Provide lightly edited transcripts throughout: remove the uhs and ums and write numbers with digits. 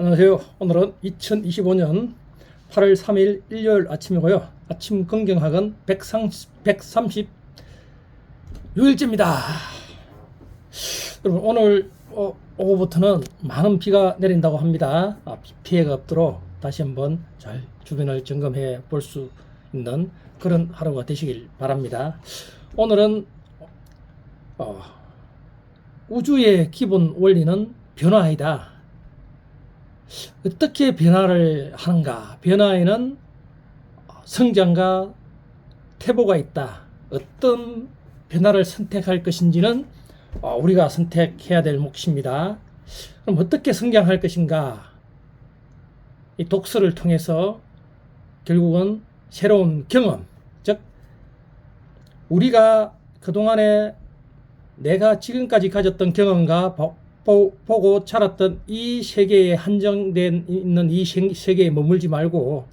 안녕하세요. 오늘은 2025년 8월 3일 일요일 아침이고요. 아침 긍정학은 136일째입니다. 여러분, 오늘 오후부터는 많은 비가 내린다고 합니다. 피해가 없도록 다시 한번 잘 주변을 점검해 볼 수 있는 그런 하루가 되시길 바랍니다. 오늘은 우주의 기본 원리는 변화이다. 어떻게 변화를 하는가? 변화에는 성장과 퇴보가 있다. 어떤 변화를 선택할 것인지는 우리가 선택해야 될 몫입니다. 그럼 어떻게 성장할 것인가? 이 독서를 통해서 결국은 새로운 경험, 즉 우리가 그동안에 내가 지금까지 가졌던 경험과 보고 자랐던 이 세계에 한정된 있는 이 세계에 머물지 말고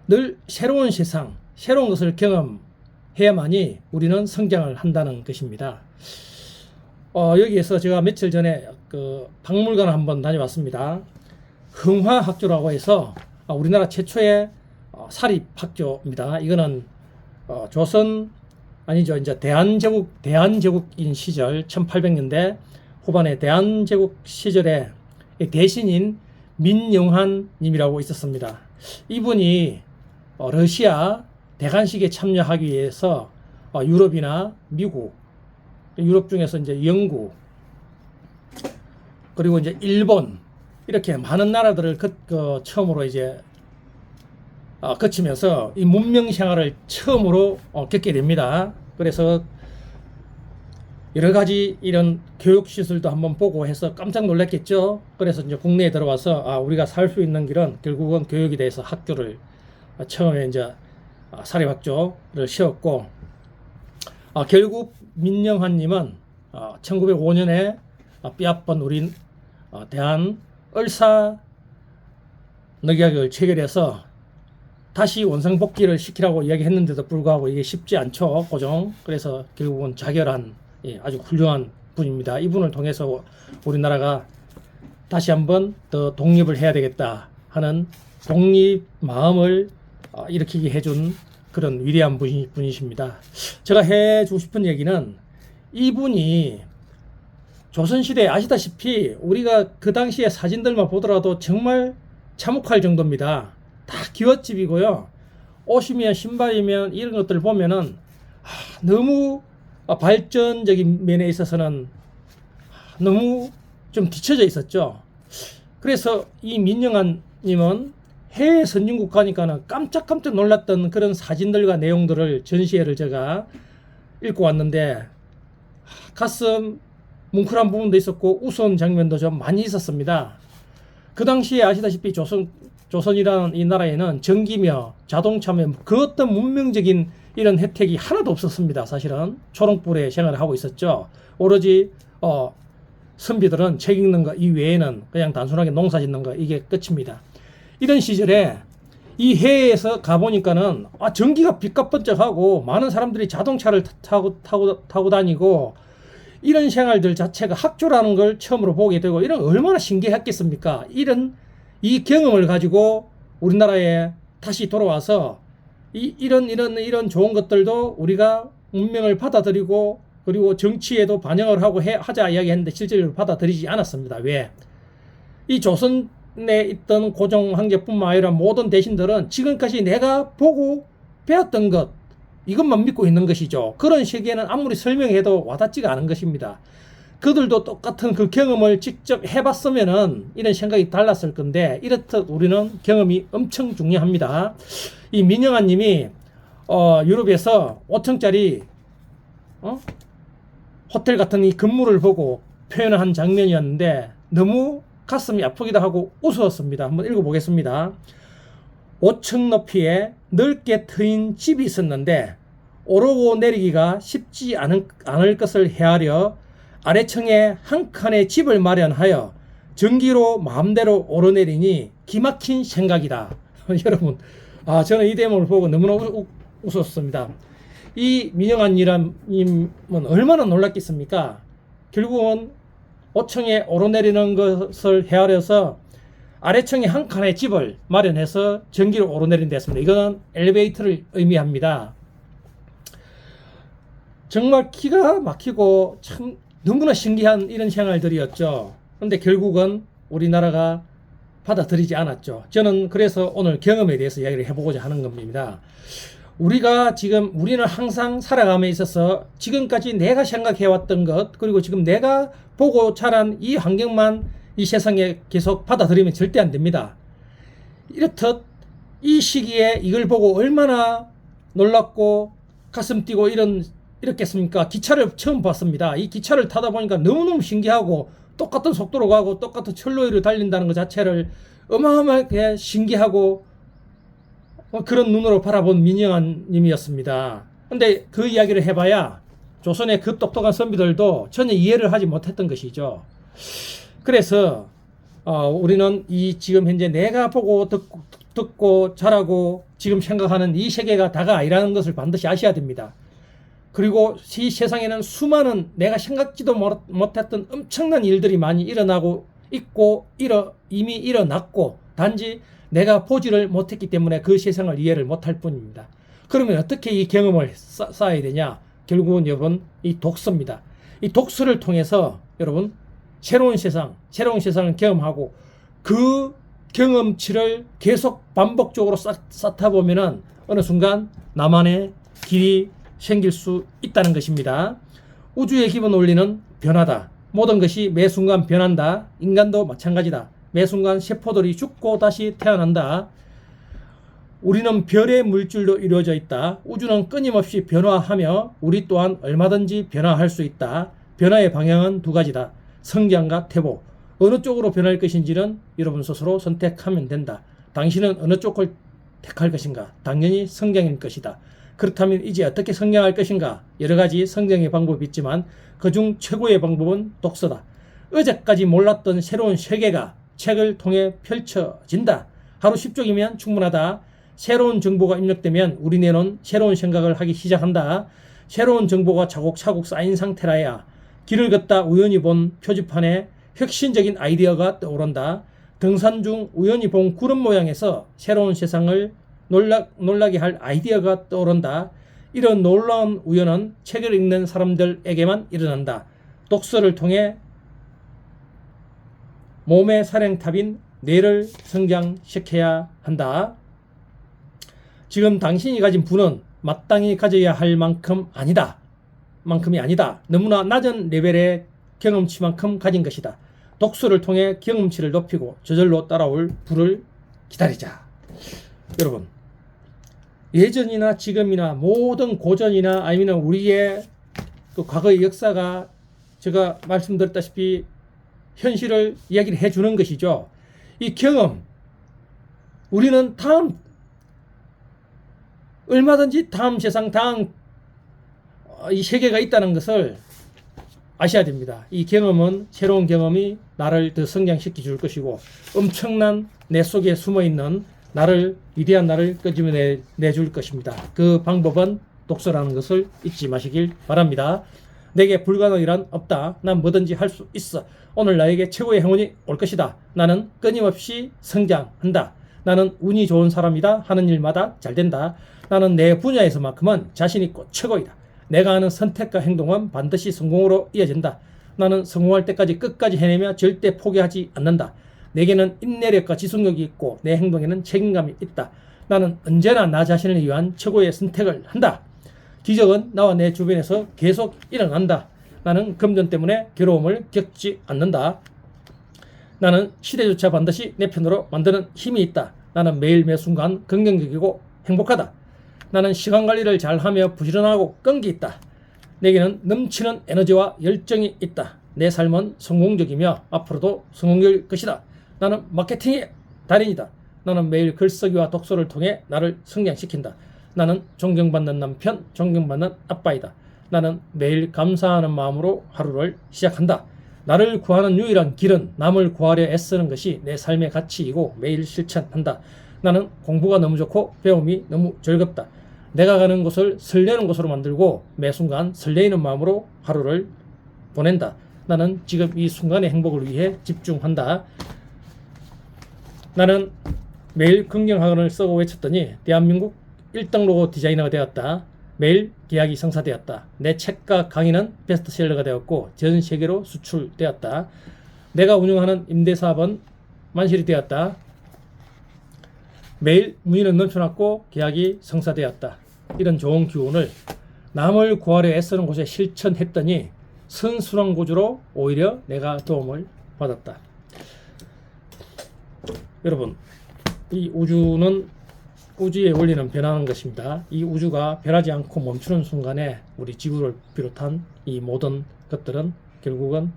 늘 새로운 세상, 새로운 것을 경험해야만이 우리는 성장을 한다는 것입니다. 여기에서 제가 며칠 전에 그 박물관을 한번 다녀왔습니다. 흥화학교라고 해서 우리나라 최초의 사립학교입니다. 이거는 조선 아니죠, 이제 대한제국인 시절 1800년대 후반에 대한제국 시절에 대신인 민영환 님이라고 있었습니다. 이분이 러시아 대관식에 참여하기 위해서 유럽이나 미국, 유럽 중에서 이제 영국, 그리고 이제 일본, 이렇게 많은 나라들을 처음으로 이제 거치면서 이 문명 생활을 처음으로 겪게 됩니다. 그래서 여러 가지 이런 교육 시설도 한번 보고 해서 깜짝 놀랐겠죠. 그래서 이제 국내에 들어와서 우리가 살 수 있는 길은 결국은 교육에 대해서 학교를 처음에 이제 사립학교를 세웠고, 결국 민영환님은 1905년에 뼈아픈 우리 대한 을사 늑약을 체결해서 다시 원상복귀를 시키라고 이야기했는데도 불구하고 이게 쉽지 않죠, 고종. 그래서 결국은 자결한 아주 훌륭한 분입니다. 이분을 통해서 우리나라가 다시 한번 더 독립을 해야 되겠다 하는 독립 마음을 일으키게 해준 그런 위대한 분이십니다. 제가 해주고 싶은 얘기는 이분이 조선시대에 아시다시피 우리가 그 당시의 사진들만 보더라도 정말 참혹할 정도입니다. 다 기와집이고요. 옷이면 신발이면 이런 것들 보면은 너무 발전적인 면에 있어서는 너무 좀 뒤처져 있었죠. 그래서 이 민영환 님은 해외 선진국 가니까는 깜짝깜짝 놀랐던 그런 사진들과 내용들을 전시회를 제가 읽고 왔는데 가슴 뭉클한 부분도 있었고 우스운 장면도 좀 많이 있었습니다. 그 당시에 아시다시피 조선이라는 이 나라에는 전기며 자동차며 그 어떤 문명적인 이런 혜택이 하나도 없었습니다. 사실은 초롱불에 생활을 하고 있었죠. 오로지 선비들은 책 읽는 거 이외에는 그냥 단순하게 농사 짓는 거, 이게 끝입니다. 이런 시절에 이 해외에서 가보니까는 전기가 삐까뻔쩍하고 많은 사람들이 자동차를 타고 다니고 이런 생활들 자체가 학교라는 걸 처음으로 보게 되고, 이런 얼마나 신기했겠습니까? 이 경험을 가지고 우리나라에 다시 돌아와서 이런 좋은 것들도 우리가 문명을 받아들이고 그리고 정치에도 반영을 하고 하자 이야기했는데 실제로 받아들이지 않았습니다. 왜? 이 조선에 있던 고종 황제뿐만 아니라 모든 대신들은 지금까지 내가 보고 배웠던 것, 이것만 믿고 있는 것이죠. 그런 세계는 아무리 설명해도 와닿지가 않은 것입니다. 그들도 똑같은 그 경험을 직접 해봤으면은 이런 생각이 달랐을 건데, 이렇듯 우리는 경험이 엄청 중요합니다. 이 민영환 님이 유럽에서 5층짜리 호텔 같은 이 건물을 보고 표현을 한 장면이었는데 너무 가슴이 아프기도 하고 우스웠습니다. 한번 읽어보겠습니다. 5층 높이에 넓게 트인 집이 있었는데 오르고 내리기가 쉽지 않을 것을 헤아려 아래층에 한 칸의 집을 마련하여 전기로 마음대로 오르내리니 기막힌 생각이다. 여러분, 저는 이 대목을 보고 너무나 웃었습니다. 이 민영환 님은 얼마나 놀랐겠습니까? 결국은 5층에 오르내리는 것을 헤아려서 아래층에 한 칸의 집을 마련해서 전기를 오르내린 데 했습니다. 이건 엘리베이터를 의미합니다. 정말 기가 막히고 참 너무나 신기한 이런 생활들이었죠. 그런데 결국은 우리나라가 받아들이지 않았죠. 저는 그래서 오늘 경험에 대해서 이야기를 해보고자 하는 겁니다. 우리는 항상 살아감에 있어서 지금까지 내가 생각해왔던 것, 그리고 지금 내가 보고 자란 이 환경만 이 세상에 계속 받아들이면 절대 안 됩니다. 이렇듯 이 시기에 이걸 보고 얼마나 놀랍고 가슴 뛰고 이렇겠습니까? 기차를 처음 봤습니다. 이 기차를 타다 보니까 너무너무 신기하고 똑같은 속도로 가고 똑같은 철로 위를 달린다는 것 자체를 어마어마하게 신기하고 그런 눈으로 바라본 민영환 님이었습니다. 근데 그 이야기를 해봐야 조선의 그 똑똑한 선비들도 전혀 이해를 하지 못했던 것이죠. 그래서 우리는 지금 현재 내가 보고 듣고 자라고 지금 생각하는 이 세계가 다가 아니라는 것을 반드시 아셔야 됩니다. 그리고 이 세상에는 수많은 내가 생각지도 못했던 엄청난 일들이 많이 일어나고 있고 이미 일어났고 단지 내가 보지를 못했기 때문에 그 세상을 이해를 못할 뿐입니다. 그러면 어떻게 이 경험을 쌓아야 되냐? 결국은 여러분 이 독서입니다. 이 독서를 통해서 여러분 새로운 세상을 경험하고 그 경험치를 계속 반복적으로 쌓다 보면은 어느 순간 나만의 길이 생길 수 있다는 것입니다. 우주의 기본 원리는 변화다. 모든 것이 매 순간 변한다. 인간도 마찬가지다. 매 순간 세포들이 죽고 다시 태어난다. 우리는 별의 물질로 이루어져 있다. 우주는 끊임없이 변화하며 우리 또한 얼마든지 변화할 수 있다. 변화의 방향은 두 가지다. 성장과 퇴보. 어느 쪽으로 변할 것인지는 여러분 스스로 선택하면 된다. 당신은 어느 쪽을 택할 것인가? 당연히 성장일 것이다. 그렇다면 이제 어떻게 성장할 것인가? 여러 가지 성장의 방법이 있지만 그중 최고의 방법은 독서다. 어제까지 몰랐던 새로운 세계가 책을 통해 펼쳐진다. 하루 10쪽이면 충분하다. 새로운 정보가 입력되면 우리 뇌는 새로운 생각을 하기 시작한다. 새로운 정보가 차곡차곡 쌓인 상태라야 길을 걷다 우연히 본 표지판에 혁신적인 아이디어가 떠오른다. 등산 중 우연히 본 구름 모양에서 새로운 세상을 놀라게 할 아이디어가 떠오른다. 이런 놀라운 우연은 책을 읽는 사람들에게만 일어난다. 독서를 통해 몸의 사령탑인 뇌를 성장시켜야 한다. 지금 당신이 가진 부는 마땅히 가져야 할 만큼이 아니다. 너무나 낮은 레벨의 경험치만큼 가진 것이다. 독서를 통해 경험치를 높이고 저절로 따라올 부를 기다리자. 여러분, 예전이나 지금이나 모든 고전이나 아니면 우리의 그 과거의 역사가 제가 말씀드렸다시피 현실을 이야기를 해주는 것이죠. 이 경험, 우리는 얼마든지 다음 세상, 이 세계가 있다는 것을 아셔야 됩니다. 이 경험은 새로운 경험이 나를 더 성장시켜 줄 것이고 엄청난 내 속에 숨어있는 위대한 나를 끄집어내줄 것입니다. 그 방법은 독서라는 것을 잊지 마시길 바랍니다. 내게 불가능한 일은 없다. 난 뭐든지 할 수 있어. 오늘 나에게 최고의 행운이 올 것이다. 나는 끊임없이 성장한다. 나는 운이 좋은 사람이다. 하는 일마다 잘 된다. 나는 내 분야에서만큼은 자신 있고 최고이다. 내가 하는 선택과 행동은 반드시 성공으로 이어진다. 나는 성공할 때까지 끝까지 해내며 절대 포기하지 않는다. 내게는 인내력과 지속력이 있고 내 행동에는 책임감이 있다. 나는 언제나 나 자신을 위한 최고의 선택을 한다. 기적은 나와 내 주변에서 계속 일어난다. 나는 금전 때문에 괴로움을 겪지 않는다. 나는 시대조차 반드시 내 편으로 만드는 힘이 있다. 나는 매일 매 순간 긍정적이고 행복하다. 나는 시간 관리를 잘하며 부지런하고 끈기 있다. 내게는 넘치는 에너지와 열정이 있다. 내 삶은 성공적이며 앞으로도 성공일 것이다. 나는 마케팅의 달인이다. 나는 매일 글쓰기와 독서를 통해 나를 성장시킨다. 나는 존경받는 남편, 존경받는 아빠이다. 나는 매일 감사하는 마음으로 하루를 시작한다. 나를 구하는 유일한 길은 남을 구하려 애쓰는 것이 내 삶의 가치이고 매일 실천한다. 나는 공부가 너무 좋고 배움이 너무 즐겁다. 내가 가는 곳을 설레는 곳으로 만들고 매 순간 설레이는 마음으로 하루를 보낸다. 나는 지금 이 순간의 행복을 위해 집중한다. 나는 매일 긍정학원을 쓰고 외쳤더니 대한민국 1등 로고 디자이너가 되었다. 매일 계약이 성사되었다. 내 책과 강의는 베스트셀러가 되었고 전 세계로 수출되었다. 내가 운영하는 임대사업은 만실이 되었다. 매일 문의는 넘쳐났고 계약이 성사되었다. 이런 좋은 기운을 남을 구하려 애쓰는 곳에 실천했더니 선순환고주로 오히려 내가 도움을 받았다. 여러분, 이 우주는 우주의 원리는 변하는 것입니다. 이 우주가 변하지 않고 멈추는 순간에 우리 지구를 비롯한 이 모든 것들은 결국은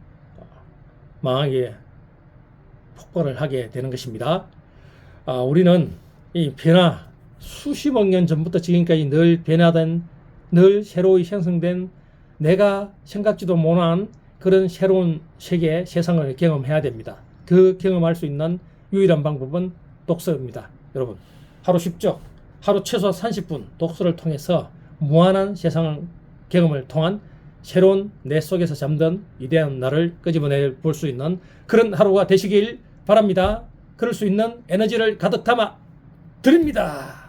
망하게 폭발을 하게 되는 것입니다. 우리는 이 변화, 수십억 년 전부터 지금까지 늘 변화된, 늘 새로이 형성된 내가 생각지도 못한 그런 새로운 세계, 세상을 경험해야 됩니다. 그 경험할 수 있는 유일한 방법은 독서입니다. 여러분, 하루 쉽죠? 하루 최소 30분 독서를 통해서 무한한 세상 경험을 통한 새로운 내 속에서 잠든 위대한 나를 끄집어내 볼 수 있는 그런 하루가 되시길 바랍니다. 그럴 수 있는 에너지를 가득 담아 드립니다.